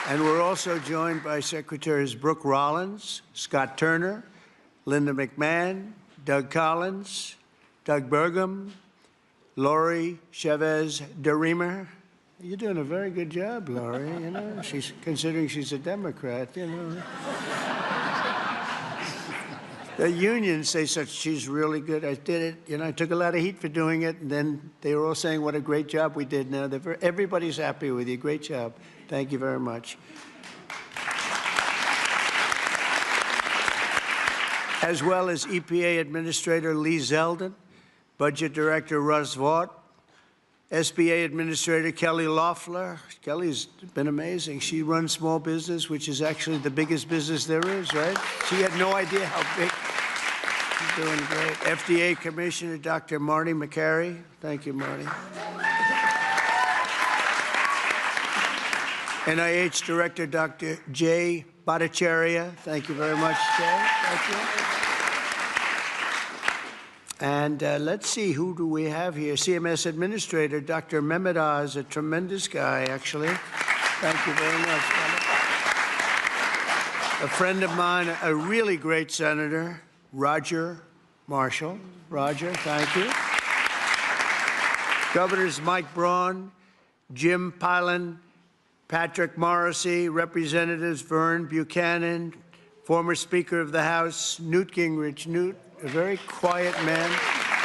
And we're also joined by Secretaries Brooke Rollins, Scott Turner, Linda McMahon, Doug Collins, Doug Burgum, Lori Chavez DeReamer. You're doing a very good job, Lori. You know, considering she's a Democrat, you know. The unions say she's really good. I did it. You know, I took a lot of heat for doing it, and then they were all saying what a great job we did. Now everybody's happy with you. Great job. Thank you very much. As well as EPA Administrator Lee Zeldin, Budget Director Russ Vaught, SBA Administrator Kelly Loeffler. Kelly's been amazing. She runs small business, which is actually the biggest business there is, right? She had no idea how big. She's doing great. FDA Commissioner Dr. Marty McCary. Thank you, Marty. NIH Director Dr. Jay Bhattacharya. Thank you very much, Jay. Thank you. And let's see, who do we have here? CMS Administrator Dr. Mehmet Oz, a tremendous guy, actually. Thank you very much, Mehmet. A friend of mine, a really great senator, Roger Marshall. Roger, thank you. Governors Mike Braun, Jim Pilon, Patrick Morrissey, Representatives Vern Buchanan, former Speaker of the House, Newt Gingrich. Newt, a very quiet man,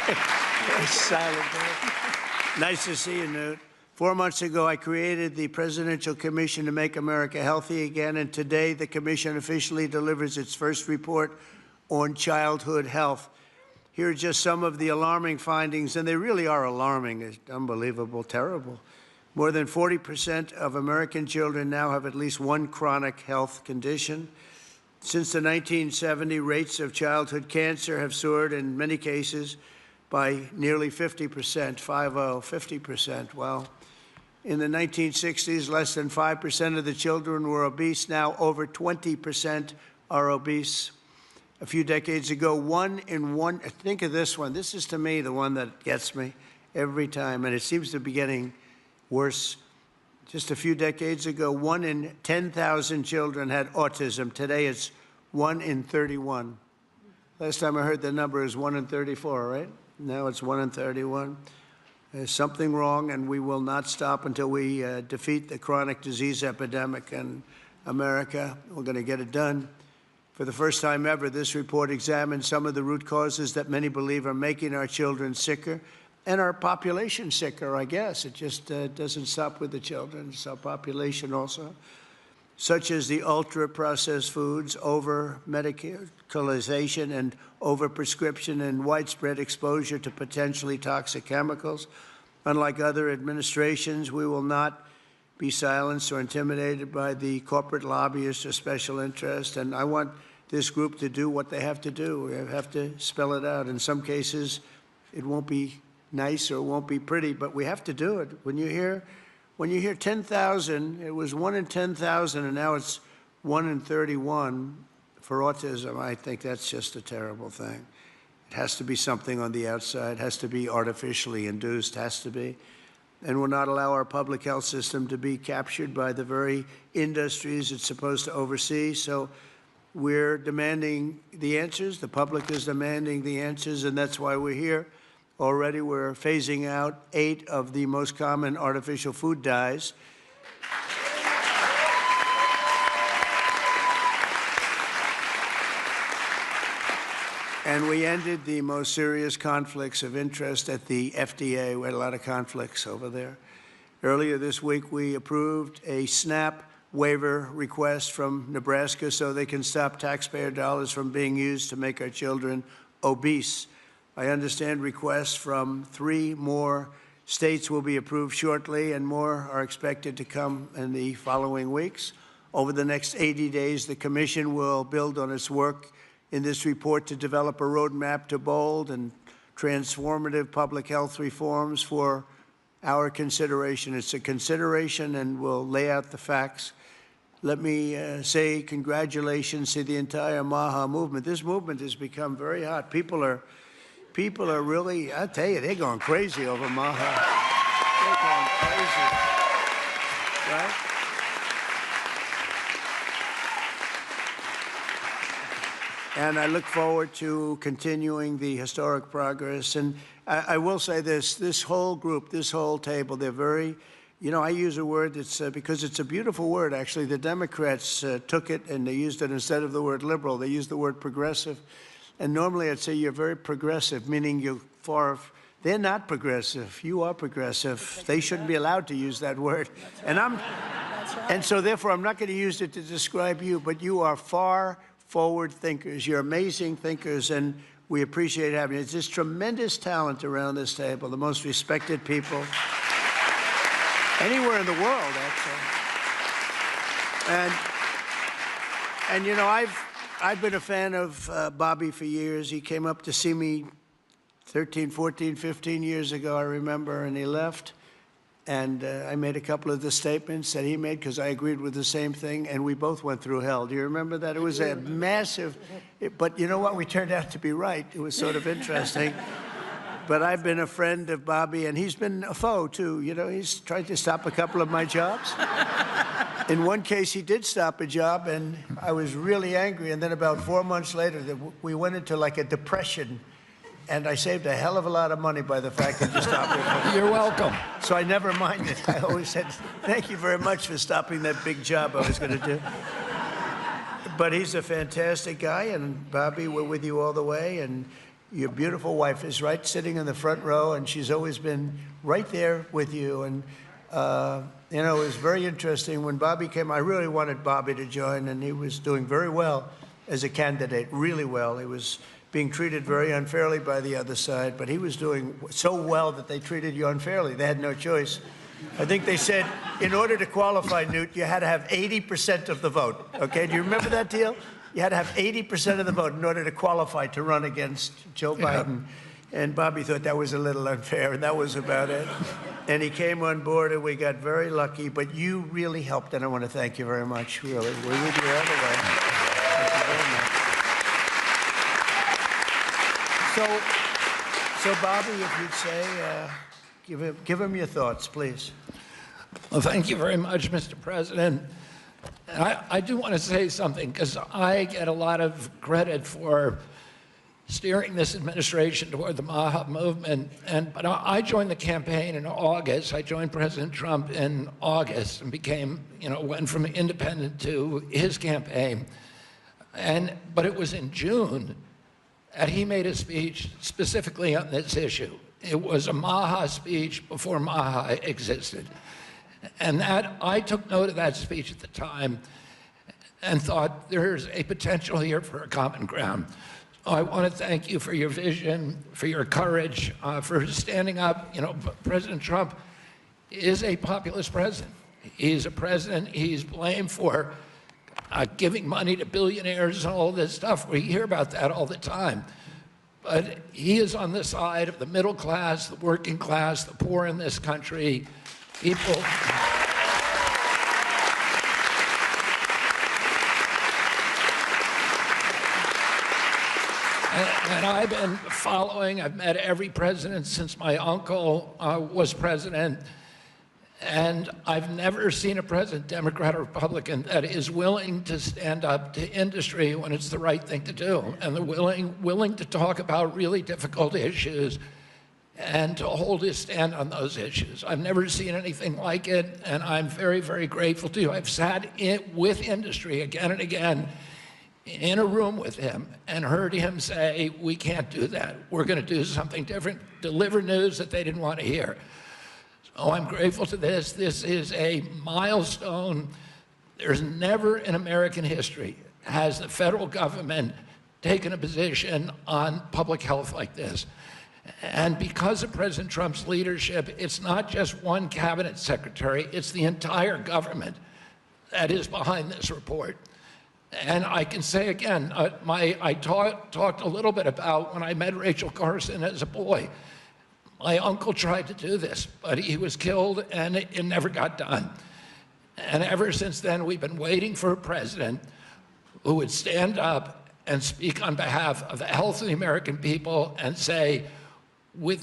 very silent man. Nice to see you, Newt. 4 months ago, I created the Presidential Commission to Make America Healthy Again, and today the commission officially delivers its first report on childhood health. Here are just some of the alarming findings, and they really are alarming. It's unbelievable, terrible. More than 40% of American children now have at least one chronic health condition. Since the 1970s, rates of childhood cancer have soared in many cases by nearly 50%, 50%. Well, in the 1960s, less than 5% of the children were obese. Now over 20% are obese. A few decades ago, 1 in 1, think of this one. This is, to me, the one that gets me every time, and it seems to be getting worse. Just a few decades ago, 1 in 10,000 children had autism. Today, it's 1 in 31. Last time I heard the number is 1 in 34, right? Now it's 1 in 31. There's something wrong, and we will not stop until we defeat the chronic disease epidemic in America. We're going to get it done. For the first time ever, this report examines some of the root causes that many believe are making our children sicker and our population sicker, I guess. It just doesn't stop with the children. It's our population also, such as the ultra-processed foods, over-medicalization and over-prescription and widespread exposure to potentially toxic chemicals. Unlike other administrations, we will not be silenced or intimidated by the corporate lobbyists or special interests. And I want this group to do what they have to do. We have to spell it out. In some cases, it won't be nice or it won't be pretty, but we have to do it. When you hear 10,000, it was 1 in 10,000, and now it's 1 in 31 for autism. I think that's just a terrible thing. It has to be something on the outside. It has to be artificially induced, has to be. And we'll not allow our public health system to be captured by the very industries it's supposed to oversee. So we're demanding the answers. The public is demanding the answers, and that's why we're here. Already we're phasing out 8 of the most common artificial food dyes. And we ended the most serious conflicts of interest at the FDA. We had a lot of conflicts over there. Earlier this week, we approved a SNAP waiver request from Nebraska so they can stop taxpayer dollars from being used to make our children obese. I understand requests from 3 more states will be approved shortly, and more are expected to come in the following weeks. Over the next 80 days, the Commission will build on its work in this report to develop a roadmap to bold and transformative public health reforms for our consideration. It's a consideration, and we'll lay out the facts. Let me say congratulations to the entire MAHA movement. This movement has become very hot. People are really, I tell you, they're going crazy over MAHA. They're going crazy, right? And I look forward to continuing the historic progress. And I will say this whole group, this whole table, they're very, you know, I use a word that's, because it's a beautiful word, actually. The Democrats took it and they used it instead of the word liberal. They used the word progressive. And normally I'd say you're very progressive, meaning you're far, they're not progressive. You are progressive. They shouldn't be allowed to use that word. And and so therefore I'm not going to use it to describe you, but you are far forward thinkers. You're amazing thinkers, and we appreciate having you. It's just tremendous talent around this table, the most respected people anywhere in the world, actually. And you know, I've been a fan of Bobby for years. He came up to see me 13, 14, 15 years ago, I remember, and he left. And I made a couple of the statements that he made because I agreed with the same thing, and we both went through hell. Do you remember that? It was a massive, but you know what? We turned out to be right. It was sort of interesting. But I've been a friend of Bobby, and he's been a foe, too. You know, he's tried to stop a couple of my jobs. In one case, he did stop a job, and I was really angry. And then about 4 months later, we went into like a depression. And I saved a hell of a lot of money by the fact that you stopped it. You're welcome. So I never minded. I always said, thank you very much for stopping that big job I was going to do. But he's a fantastic guy, and Bobby, we're with you all the way. And your beautiful wife is right sitting in the front row, and she's always been right there with you. And, you know, it was very interesting. When Bobby came, I really wanted Bobby to join, and he was doing very well as a candidate, really well. He was being treated very unfairly by the other side, but he was doing so well that they treated you unfairly. They had no choice. I think they said, in order to qualify, Newt, you had to have 80% of the vote, okay? Do you remember that deal? You had to have 80% of the vote in order to qualify to run against Joe Biden. And Bobby thought that was a little unfair, and that was about it. And he came on board, and we got very lucky, but you really helped, and I want to thank you very much, really. We're with you all the way. Thank you very much. So Bobby, if you'd say, give him your thoughts, please. Well, thank you very much, Mr. President. I do want to say something, because I get a lot of credit for steering this administration toward the MAHA movement. But I joined the campaign in August. I joined President Trump in August and became, you know, went from independent to his campaign. But it was in June that he made a speech specifically on this issue. It was a MAHA speech before MAHA existed. And I took note of that speech at the time and thought there's a potential here for a common ground. So I want to thank you for your vision, for your courage, for standing up. You know, President Trump is a populist president. He's a president he's blamed for giving money to billionaires and all this stuff. We hear about that all the time. But he is on the side of the middle class, the working class, the poor in this country, people. And I've been following, I've met every president since my uncle was president. And I've never seen a president, Democrat or Republican, that is willing to stand up to industry when it's the right thing to do, and they're willing to talk about really difficult issues and to hold his stand on those issues. I've never seen anything like it, and I'm very, very grateful to you. I've sat with industry again and again in a room with him and heard him say, we can't do that. We're going to do something different, deliver news that they didn't want to hear. Oh, I'm grateful to this. This is a milestone. There's never in American history has the federal government taken a position on public health like this. And because of President Trump's leadership, it's not just one cabinet secretary, it's the entire government that is behind this report. And I can say again, I talked a little bit about when I met Rachel Carson as a boy. My uncle tried to do this, but he was killed and it never got done. And ever since then, we've been waiting for a president who would stand up and speak on behalf of the health of the American people and say,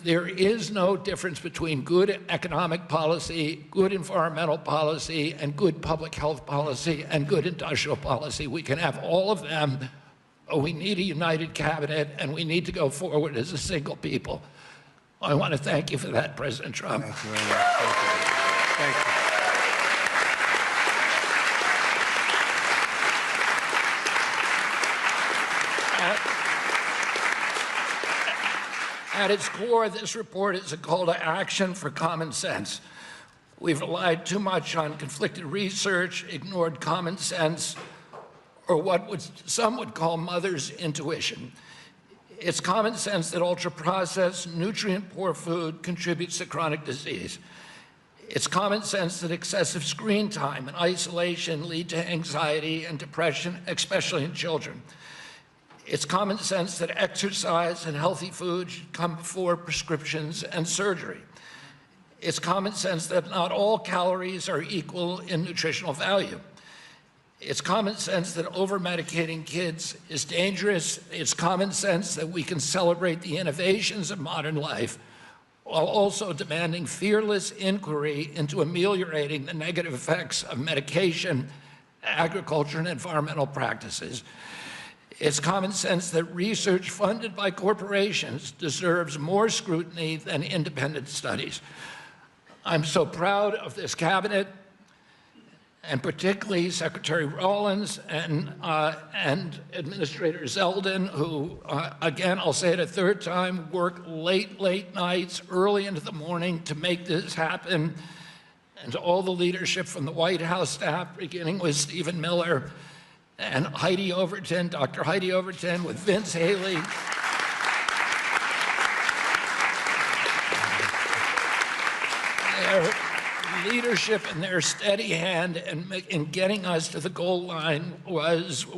there is no difference between good economic policy, good environmental policy, and good public health policy, and good industrial policy. We can have all of them We need a united cabinet, and we need to go forward as a single people. I want to thank you for that, President Trump. Thank you very much. Thank you. At its core, this report is a call to action for common sense. We've relied too much on conflicted research, ignored common sense, or what some would call mother's intuition. It's common sense that ultra-processed, nutrient-poor food contributes to chronic disease. It's common sense that excessive screen time and isolation lead to anxiety and depression, especially in children. It's common sense that exercise and healthy food should come before prescriptions and surgery. It's common sense that not all calories are equal in nutritional value. It's common sense that over-medicating kids is dangerous. It's common sense that we can celebrate the innovations of modern life while also demanding fearless inquiry into ameliorating the negative effects of medication, agriculture, and environmental practices. It's common sense that research funded by corporations deserves more scrutiny than independent studies. I'm so proud of this cabinet, and particularly Secretary Rollins and Administrator Zeldin, who, again, I'll say it a third time, work late nights, early into the morning to make this happen, and to all the leadership from the White House staff, beginning with Stephen Miller, and Heidi Overton, Dr. Heidi Overton, with Vince Haley. Their leadership and their steady hand in getting us to the goal line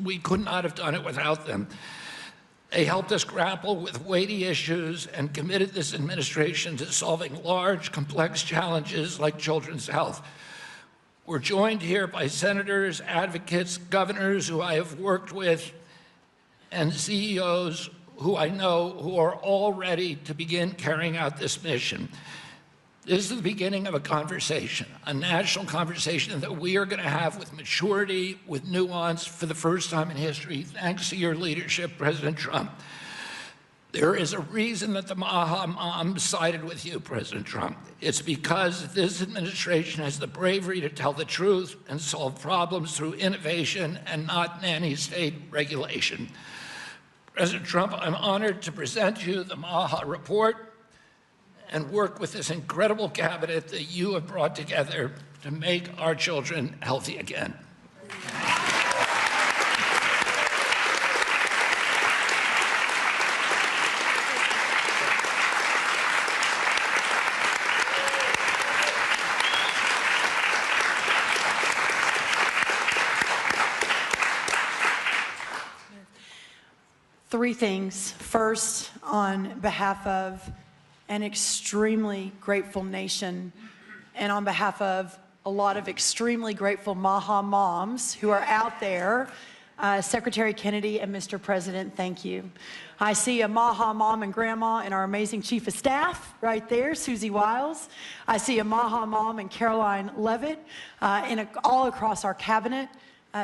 we could not have done it without them. They helped us grapple with weighty issues and committed this administration to solving large, complex challenges like children's health. We're joined here by senators, advocates, governors who I have worked with, and CEOs who I know who are all ready to begin carrying out this mission. This is the beginning of a conversation, a national conversation that we are going to have with maturity, with nuance, for the first time in history, thanks to your leadership, President Trump. There is a reason that the Maha Moms sided with you, President Trump. It's because this administration has the bravery to tell the truth and solve problems through innovation and not nanny state regulation. President Trump, I'm honored to present you the Maha report and work with this incredible cabinet that you have brought together to make our children healthy again. Three things. First, on behalf of an extremely grateful nation and on behalf of a lot of extremely grateful Maha moms who are out there, Secretary Kennedy and Mr. President, thank you. I see a Maha mom and grandma and our amazing chief of staff right there, Susie Wiles. I see a Maha mom and Caroline Levitt all across our cabinet.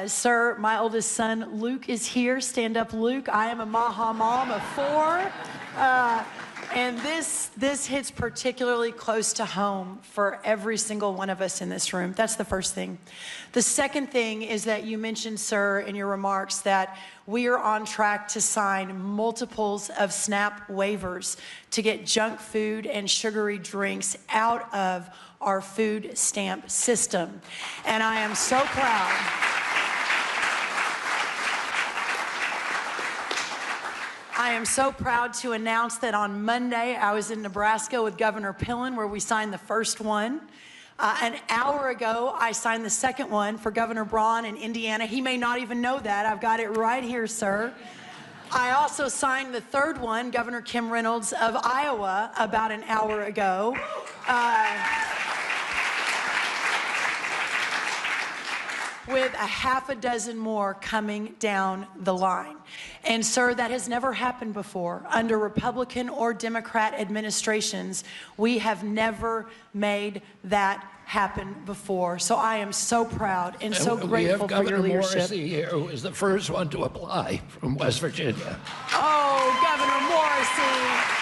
Sir, my oldest son, Luke, is here. Stand up, Luke. I am a Maha mom of 4. And this hits particularly close to home for every single one of us in this room. That's the first thing. The second thing is that you mentioned, sir, in your remarks that we are on track to sign multiples of SNAP waivers to get junk food and sugary drinks out of our food stamp system. And I am so proud. I am so proud to announce that on Monday, I was in Nebraska with Governor Pillen, where we signed the first one. An hour ago, I signed the second one for Governor Braun in Indiana. He may not even know that. I've got it right here, sir. I also signed the third one, Governor Kim Reynolds of Iowa, about an hour ago. With a half a dozen more coming down the line. And sir, that has never happened before. Under Republican or Democrat administrations, we have never made that happened before. So I am so proud and so grateful for your leadership. leadership. Morrissey here, who was the first one to apply from West Virginia. Oh, Governor Morrissey.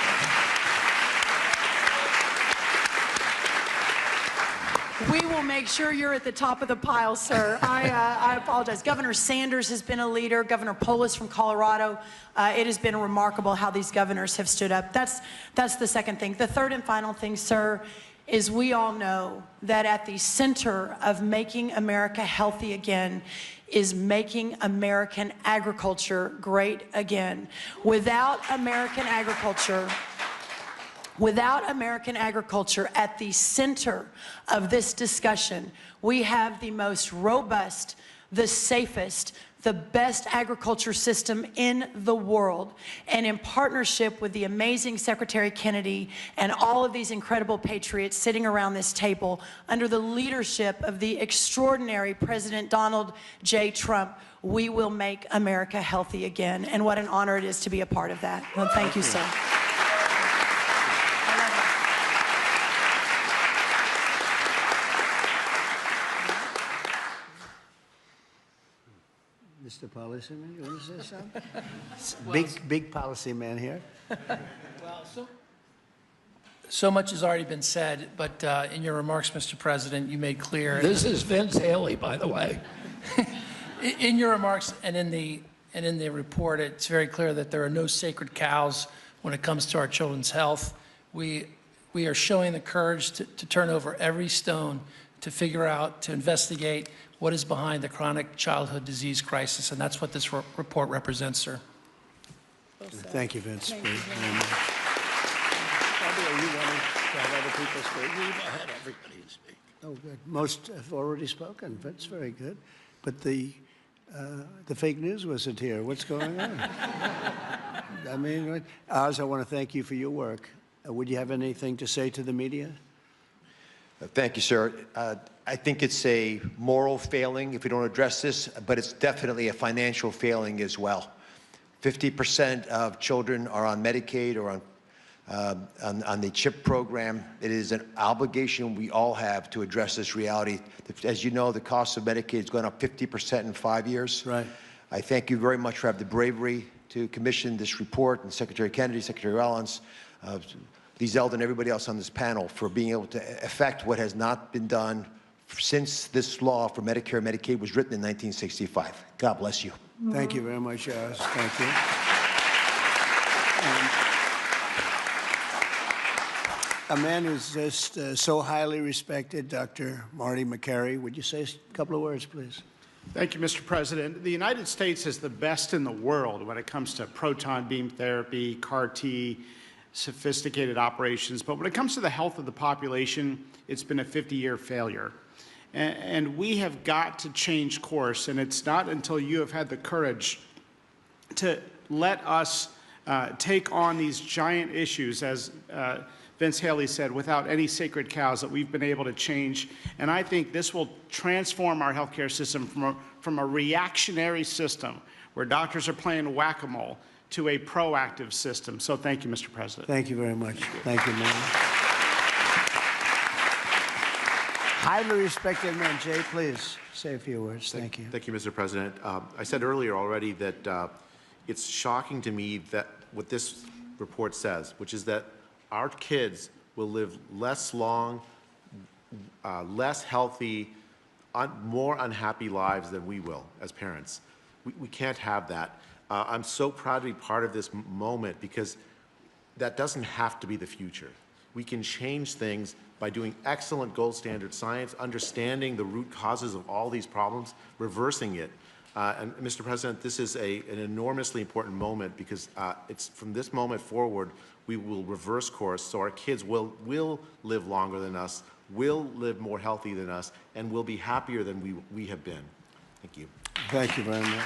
We will make sure you're at the top of the pile, sir. I apologize. Governor Sanders has been a leader. Governor Polis from Colorado. It has been remarkable how these governors have stood up. That's the second thing. The third and final thing, sir, is we all know that at the center of making America healthy again is making American agriculture great again. Without American agriculture at the center of this discussion, we have the most robust, the safest, the best agriculture system in the world. And in partnership with the amazing Secretary Kennedy and all of these incredible patriots sitting around this table, under the leadership of the extraordinary President Donald J. Trump, we will make America healthy again. And what an honor it is to be a part of that. Well, thank you, sir. Mr. Policyman, you want to say something? Big policy man here. Well, so much has already been said, but in your remarks, Mr. President, you made clear. This is Vince Haley, by the way. In your remarks and in the report, it's very clear that there are no sacred cows when it comes to our children's health. We are showing the courage to turn over every stone to figure out, to investigate what is behind the chronic childhood disease crisis, and that's what this report represents, sir. Thank you, Vince. Bobby, are you wanting to have other people speak? We've had everybody speak. Oh, good. Most have already spoken. That's very good. But the fake news wasn't here. What's going on? I mean, Oz, I want to thank you for your work. Would you have anything to say to the media? Thank you, sir. I think it's a moral failing if we don't address this, but it's definitely a financial failing as well. 50% of children are on Medicaid or on the CHIP program. It is an obligation we all have to address this reality. As you know, the cost of Medicaid has gone up 50% in 5 years. Right. I thank you very much for having the bravery to commission this report, and Secretary Kennedy, Secretary Rollins, Lee Zeldin, and everybody else on this panel for being able to effect what has not been done since this law for Medicare and Medicaid was written in 1965. God bless you. Thank you very much, Oz. Thank you. A man who's just so highly respected, Dr. Marty McCary. Would you say a couple of words, please? Thank you, Mr. President. The United States is the best in the world when it comes to proton beam therapy, CAR-T, sophisticated operations. But when it comes to the health of the population, it's been a 50-year failure. And we have got to change course, and it's not until you have had the courage to let us take on these giant issues, as Vince Haley said, without any sacred cows, that we've been able to change. And I think this will transform our healthcare system from a reactionary system where doctors are playing whack-a-mole to a proactive system. So thank you, Mr. President. Thank you very much. Thank you, man. Highly respected man. Jay, please say a few words. Thank you. Thank you, Mr. President. I said earlier already that it's shocking to me that what this report says, which is that our kids will live less long, less healthy, more unhappy lives than we will as parents. We can't have that. I'm so proud to be part of this moment because that doesn't have to be the future. We can change things by doing excellent gold standard science, understanding the root causes of all these problems, reversing it. And Mr. President, this is an enormously important moment because it's from this moment forward, we will reverse course so our kids will live longer than us, will live more healthy than us, and will be happier than we have been. Thank you. Thank you very much.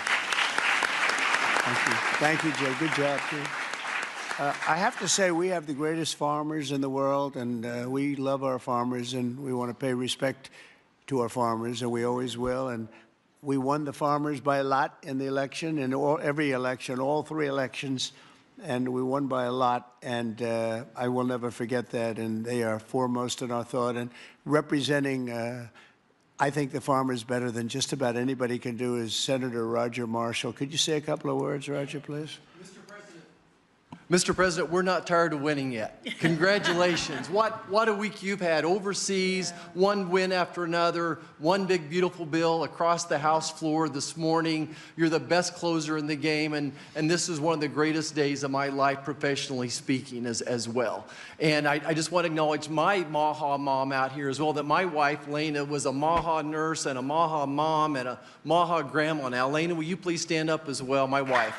Thank you. Thank you, Jay. Good job, too. I have to say we have the greatest farmers in the world, and we love our farmers, and we want to pay respect to our farmers, and we always will. And we won the farmers by a lot in the election, in every election, all three elections. and we won by a lot, and I will never forget that, and they are foremost in our thought, and representing, I think, the farmers better than just about anybody can do is Senator Roger Marshall. Could you say a couple of words, Roger, please? Mr. President, we're not tired of winning yet. Congratulations. What a week you've had overseas, one win after another, one big beautiful bill across the House floor this morning. You're the best closer in the game, and this is one of the greatest days of my life professionally speaking as well. And I just want to acknowledge my Maha mom out here as well, that my wife, Lena, was a Maha nurse and a Maha mom and a Maha grandma. Now, Lena, will you please stand up as well, my wife?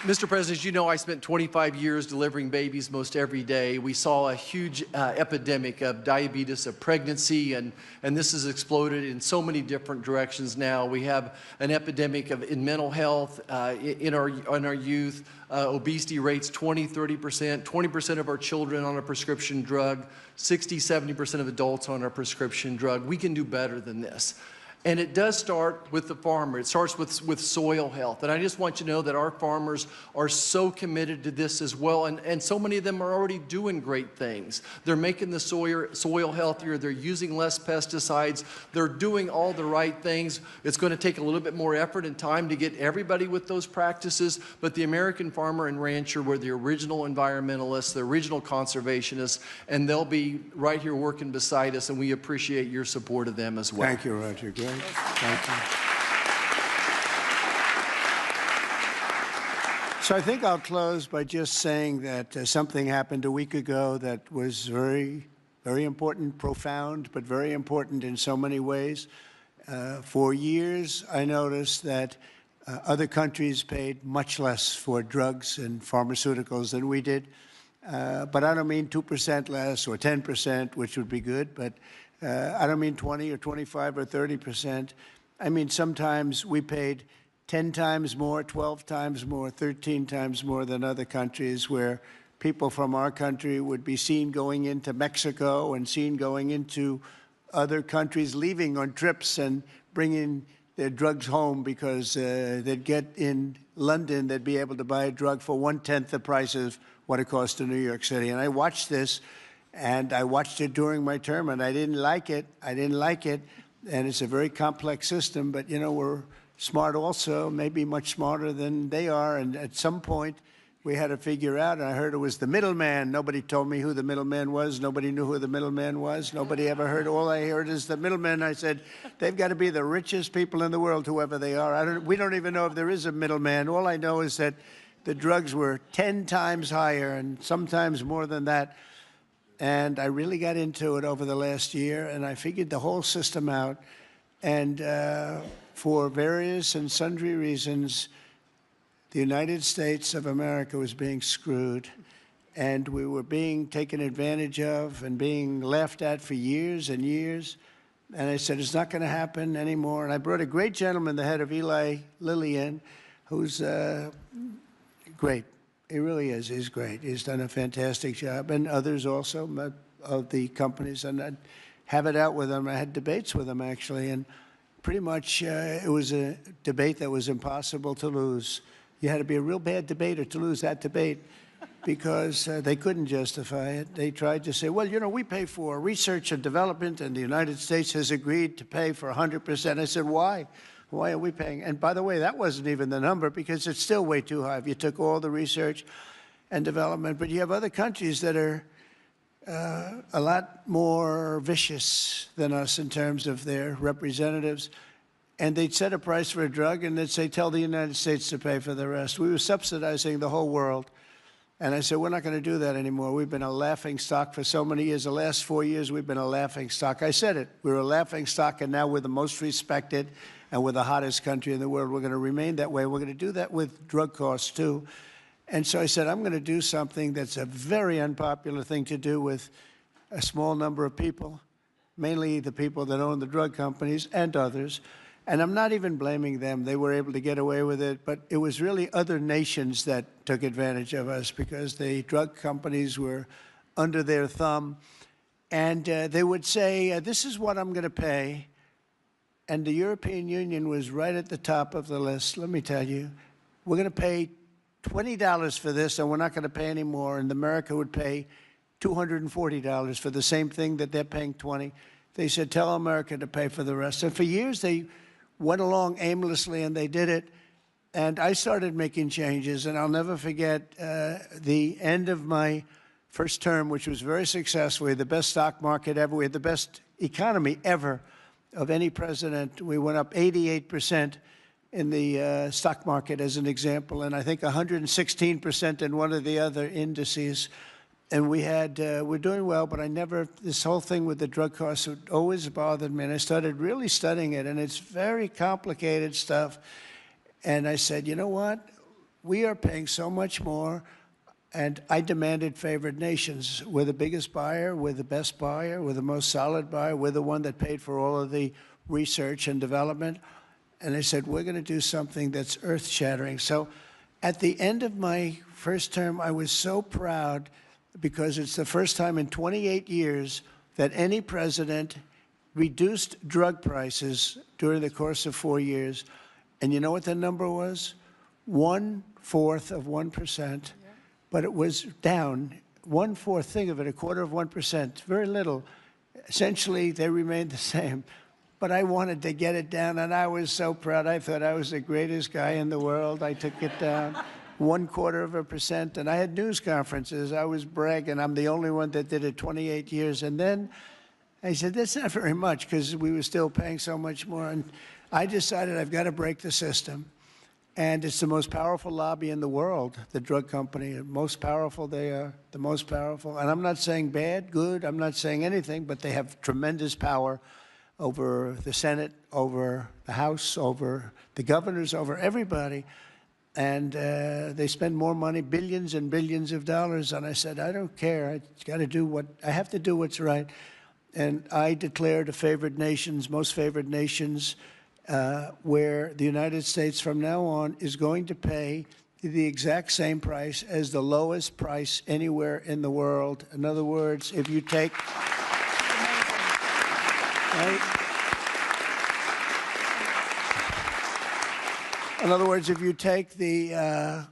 Mr. President, as you know, I spent 25 years delivering babies most every day. We saw a huge epidemic of diabetes, of pregnancy, and this has exploded in so many different directions now. We have an epidemic in mental health in our youth, obesity rates 20%, 30%, of our children on a prescription drug, 60%, 70% of adults on a prescription drug. We can do better than this. And it does start with the farmer. It starts with soil health. And I just want you to know that our farmers are so committed to this as well. And so many of them are already doing great things. They're making the soil healthier. They're using less pesticides. They're doing all the right things. It's going to take a little bit more effort and time to get everybody with those practices. But the American farmer and rancher were the original environmentalists, the original conservationists, and they'll be right here working beside us, and we appreciate your support of them as well. Thank you, Roger. Great. Thank you. So I think I'll close by just saying that something happened a week ago that was very, very important, profound, but very important in so many ways. For years, I noticed that other countries paid much less for drugs and pharmaceuticals than we did. But I don't mean 2% less or 10%, which would be good, but I don't mean 20 or 25 or 30%. I mean, sometimes we paid 10 times more, 12 times more, 13 times more than other countries, where people from our country would be seen going into Mexico and seen going into other countries, leaving on trips and bringing their drugs home because they'd get in London, they'd be able to buy a drug for 1/10 the price of what it costs in New York City. And I watched this. And I watched it during my term, and I didn't like it. I didn't like it. And it's a very complex system, but, you know, we're smart also, maybe much smarter than they are. And at some point, we had to figure out, and I heard it was the middleman. Nobody told me who the middleman was. Nobody knew who the middleman was. Nobody ever heard. All I heard is the middleman. I said, they've got to be the richest people in the world, whoever they are. We don't even know if there is a middleman. All I know is that the drugs were 10 times higher and sometimes more than that. And I really got into it over the last year, and I figured the whole system out. And for various and sundry reasons, the United States of America was being screwed, and we were being taken advantage of and being laughed at for years and years. And I said, it's not going to happen anymore. And I brought a great gentleman, the head of Eli Lilly, in, who's great. He really is. He's great. He's done a fantastic job, and others also of the companies. And I'd have it out with him. I had debates with him, actually, and pretty much it was a debate that was impossible to lose. You had to be a real bad debater to lose that debate because they couldn't justify it. They tried to say, well, you know, we pay for research and development, and the United States has agreed to pay for 100%. I said, why? Why are we paying? And by the way, that wasn't even the number because it's still way too high if you took all the research and development. But you have other countries that are a lot more vicious than us in terms of their representatives. And they'd set a price for a drug and they'd say, tell the United States to pay for the rest. We were subsidizing the whole world. And I said, we're not going to do that anymore. We've been a laughing stock for so many years. The last 4 years, we've been a laughing stock. I said it. We were a laughing stock, and now we're the most respected and we're the hottest country in the world. We're going to remain that way. We're going to do that with drug costs, too. And so I said, I'm going to do something that's a very unpopular thing to do with a small number of people, mainly the people that own the drug companies and others. And I'm not even blaming them. They were able to get away with it. But it was really other nations that took advantage of us because the drug companies were under their thumb. And they would say, this is what I'm going to pay. and the European Union was right at the top of the list. Let me tell you, we're going to pay $20 for this, and we're not going to pay any more. And America would pay $240 for the same thing that they're paying $20. They said, tell America to pay for the rest. And for years, they went along aimlessly, and they did it. And I started making changes, and I'll never forget the end of my first term, which was very successful. We had the best stock market ever. We had the best economy ever of any president. We went up 88% in the stock market, as an example, and I think 116% in one of the other indices. And we had, we're doing well, but this whole thing with the drug costs always bothered me, and I started really studying it, and it's very complicated stuff. And I said, you know what? We are paying so much more, and I demanded favored nations. We're the biggest buyer, we're the best buyer, we're the most solid buyer, we're the one that paid for all of the research and development. And I said, we're going to do something that's earth-shattering. So at the end of my first term, I was so proud because it's the first time in 28 years that any president reduced drug prices during the course of 4 years. And you know what the number was? 1/4 of 1%. But it was down 1/4. Think of it, 1/4 of 1%. Very little. Essentially, they remained the same. But I wanted to get it down, and I was so proud. I thought I was the greatest guy in the world. I took it down 1/4 of 1%. And I had news conferences. I was bragging. I'm the only one that did it 28 years. And then I said, that's not very much, because we were still paying so much more. And I decided I've got to break the system. And it's the most powerful lobby in the world, the drug company. The most powerful they are, the most powerful. And I'm not saying bad, good, I'm not saying anything, but they have tremendous power over the Senate, over the House, over the governors, over everybody. And they spend more money, billions and billions of dollars. And I said, I don't care. I have to do what's right. And I declared a favored nations, most favored nations, where the United States from now on is going to pay the exact same price as the lowest price anywhere in the world. In other words, if you take... Right? In other words, if you take the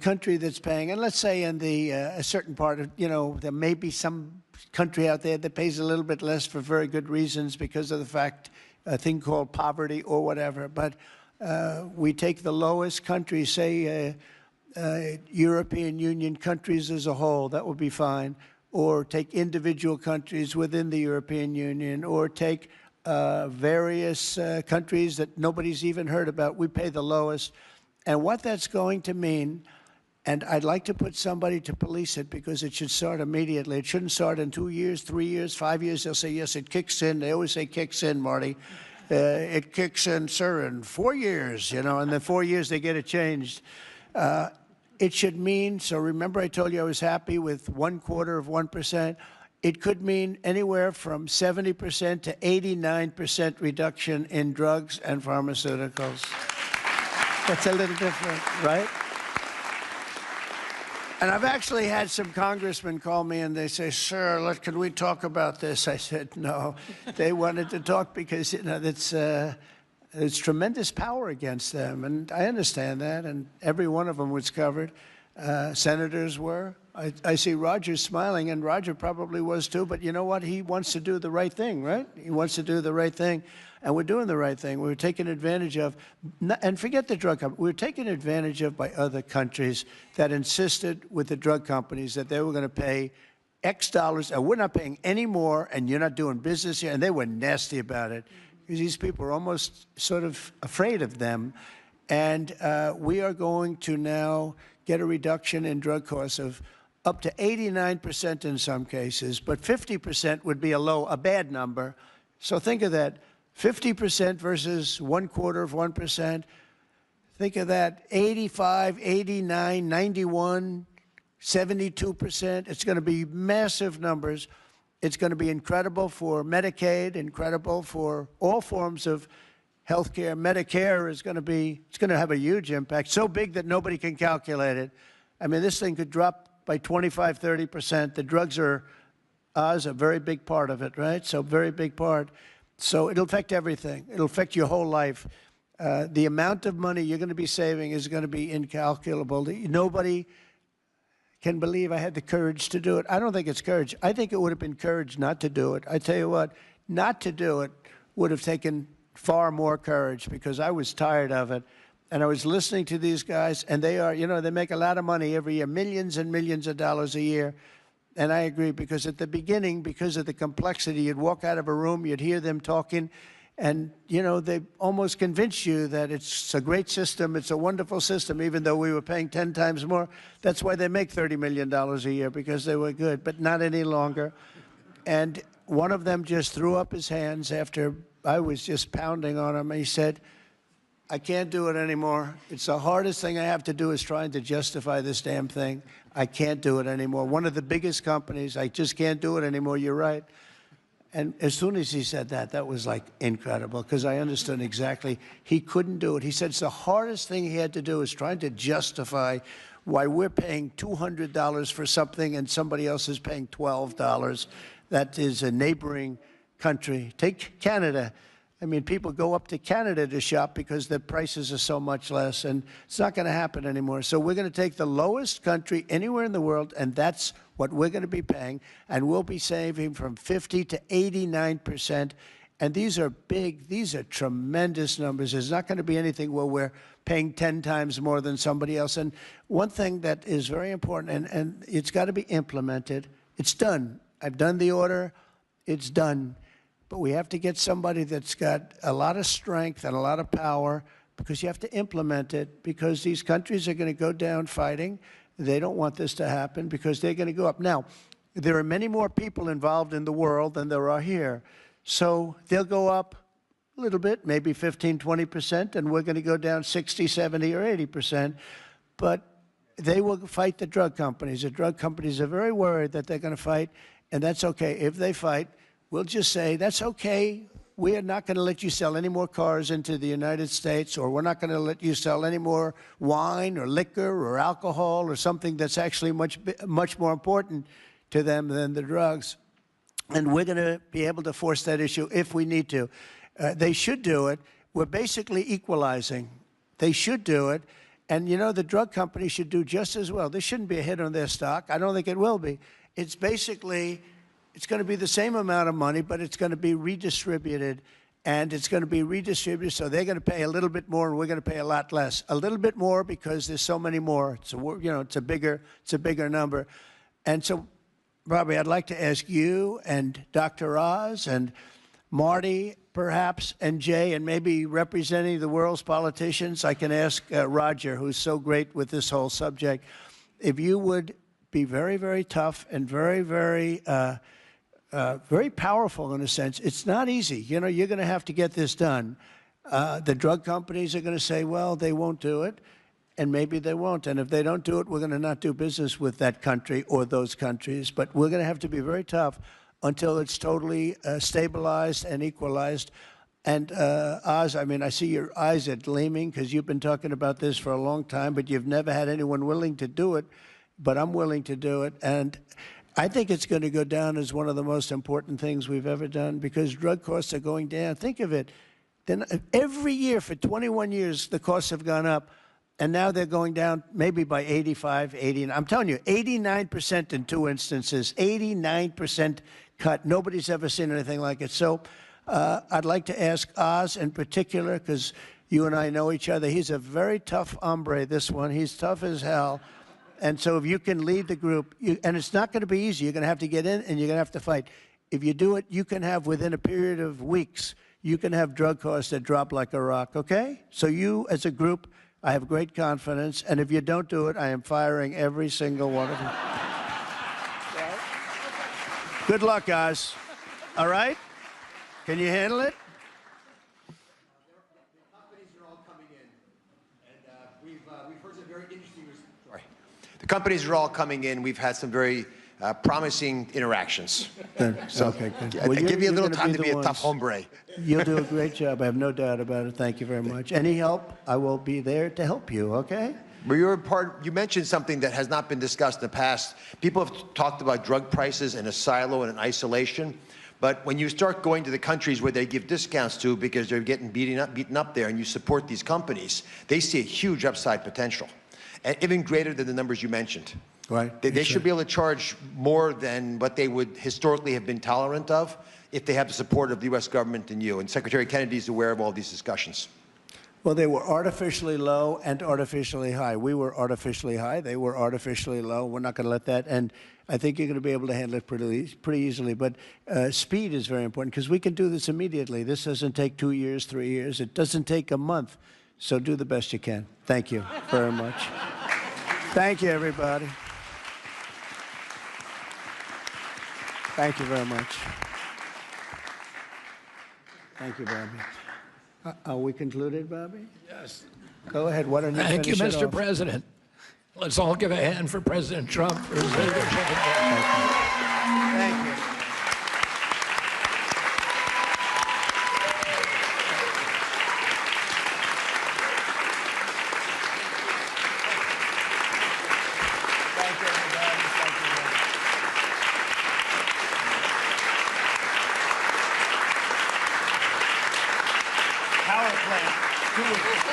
country that's paying, and let's say in a certain part of, there may be some country out there that pays a little bit less for very good reasons because of the fact, a thing called poverty or whatever. But we take the lowest country, say European Union countries as a whole, that would be fine. Or take individual countries within the European Union, or take various countries that nobody's even heard about. We pay the lowest. And what that's going to mean, and I'd like to put somebody to police it, because it should start immediately. It shouldn't start in 2 years, 3 years, 5 years. They'll say, yes, it kicks in. They always say kicks in, Marty. It kicks in, sir, in 4 years, and then 4 years they get it changed. It should mean, so remember I told you I was happy with 1/4 of 1%. It could mean anywhere from 70% to 89% reduction in drugs and pharmaceuticals. That's a little different, right? And I've actually had some congressmen call me and they say, sir, can we talk about this? I said, no. They wanted to talk because, there's tremendous power against them. And I understand that. And every one of them was covered. Senators were. I see Roger smiling, and Roger probably was too. But you know what? He wants to do the right thing, right? He wants to do the right thing. And we're doing the right thing. We were taken advantage of, and forget the drug company, we were taken advantage of by other countries that insisted with the drug companies that they were going to pay X dollars, and we're not paying any more, and you're not doing business here. And they were nasty about it, because these people are almost sort of afraid of them. And we are going to now get a reduction in drug costs of up to 89% in some cases, but 50% would be a bad number. So think of that. 50% versus 1/4 of 1%. Think of that, 85, 89, 91, 72%. It's going to be massive numbers. It's going to be incredible for Medicaid, incredible for all forms of health care. Medicare is going to have a huge impact, so big that nobody can calculate it. I mean, this thing could drop by 25, 30%. The drugs are a very big part of it, right? So very big part. So it'll affect everything. It'll affect your whole life. The amount of money you're going to be saving is going to be incalculable. Nobody can believe I had the courage to do it. I don't think it's courage. I think it would have been courage not to do it. I tell you what, not to do it would have taken far more courage because I was tired of it. And I was listening to these guys, and they are, you know, they make a lot of money every year, millions and millions of dollars a year. And I agree, because at the beginning, because of the complexity, you'd walk out of a room, you'd hear them talking, and, you know, they almost convince you that it's a great system, it's a wonderful system, even though we were paying 10 times more. That's why they make $30 million a year, because they were good, but not any longer. And one of them just threw up his hands after I was just pounding on him. He said, I can't do it anymore. It's the hardest thing I have to do is trying to justify this damn thing. I can't do it anymore. One of the biggest companies, I just can't do it anymore. You're right. And as soon as he said that, that was like incredible, because I understood exactly he couldn't do it. He said it's the hardest thing he had to do is trying to justify why we're paying $200 for something and somebody else is paying $12. That is a neighboring country. Take Canada. I mean, people go up to Canada to shop because the prices are so much less, and it's not going to happen anymore. So we're going to take the lowest country anywhere in the world, and that's what we're going to be paying, and we'll be saving from 50 to 89%. And these are big, these are tremendous numbers. There's not going to be anything where we're paying 10 times more than somebody else. And one thing that is very important, and it's got to be implemented, it's done. I've done the order, it's done. But we have to get somebody that's got a lot of strength and a lot of power, because you have to implement it, because these countries are going to go down fighting. They don't want this to happen because they're going to go up. Now, there are many more people involved in the world than there are here. So they'll go up a little bit, maybe 15, 20%, and we're going to go down 60, 70, or 80%. But they will fight the drug companies. The drug companies are very worried that they're going to fight, and that's okay. If they fight, we'll just say, that's okay. We are not going to let you sell any more cars into the United States, or we're not going to let you sell any more wine or liquor or alcohol or something that's actually much more important to them than the drugs. And we're going to be able to force that issue if we need to. They should do it. We're basically equalizing. They should do it. And, you know, the drug companies should do just as well. This shouldn't be a hit on their stock. I don't think it will be. It's basically... it's going to be the same amount of money, but it's going to be redistributed, and it's going to be redistributed, so they're going to pay a little bit more, and we're going to pay a lot less. A little bit more because there's so many more. It's a, you know, it's a bigger number. And so, Robbie, I'd like to ask you and Dr. Oz and Marty, perhaps, and Jay, and maybe representing the world's politicians, I can ask Roger, who's so great with this whole subject, if you would be very, very tough and very, very powerful in a sense. It's not easy. You know, you're going to have to get this done. The drug companies are going to say, well, they won't do it, and maybe they won't. And if they don't do it, we're going to not do business with that country or those countries. But we're going to have to be very tough until it's totally stabilized and equalized. And Oz, I mean, I see your eyes are gleaming because you've been talking about this for a long time, but you've never had anyone willing to do it. But I'm willing to do it. And I think it's going to go down as one of the most important things we've ever done, because drug costs are going down. Think of it. Then every year for 21 years, the costs have gone up. And now they're going down maybe by 85, 80. I'm telling you, 89% in 2 instances, 89% cut. Nobody's ever seen anything like it. So I'd like to ask Oz in particular, because you and I know each other. He's a very tough hombre, this one. He's tough as hell. And so if you can lead the group, and it's not going to be easy. You're going to have to get in, and you're going to have to fight. If you do it, you can have, within a period of weeks, you can have drug costs that drop like a rock, okay? So you, as a group, I have great confidence. And if you don't do it, I am firing every single one of you. Good luck, guys. All right? Can you handle it? The companies are all coming in, and we've heard some very interesting. The companies are all coming in. We've had some very promising interactions. So, okay, good. Well, give you a little time to be a tough hombre. You'll do a great job. I have no doubt about it. Thank you very much. Any help, I will be there to help you, okay? Well, you mentioned something that has not been discussed in the past. People have talked about drug prices in a silo and in isolation. But when you start going to the countries where they give discounts to because they're getting beaten up there and you support these companies, they see a huge upside potential, and even greater than the numbers you mentioned. Right. They should be able to charge more than what they would historically have been tolerant of if they have the support of the U.S. government and you. And Secretary Kennedy is aware of all these discussions. Well, they were artificially low and artificially high. We were artificially high. They were artificially low. We're not going to let that. And I think you're going to be able to handle it pretty easily. But speed is very important because we can do this immediately. This doesn't take 2 years, 3 years. It doesn't take a month. So do the best you can. Thank you very much. Thank you, everybody. Thank you very much. Thank you, Bobby. Are we concluded, Bobby? Yes. Go ahead. Why don't you Thank you, finish it Mr. off? President. Let's all give a hand for President Trump for his leadership. Thank you. Thank you, everybody. Thank you. Power plant. 2 weeks.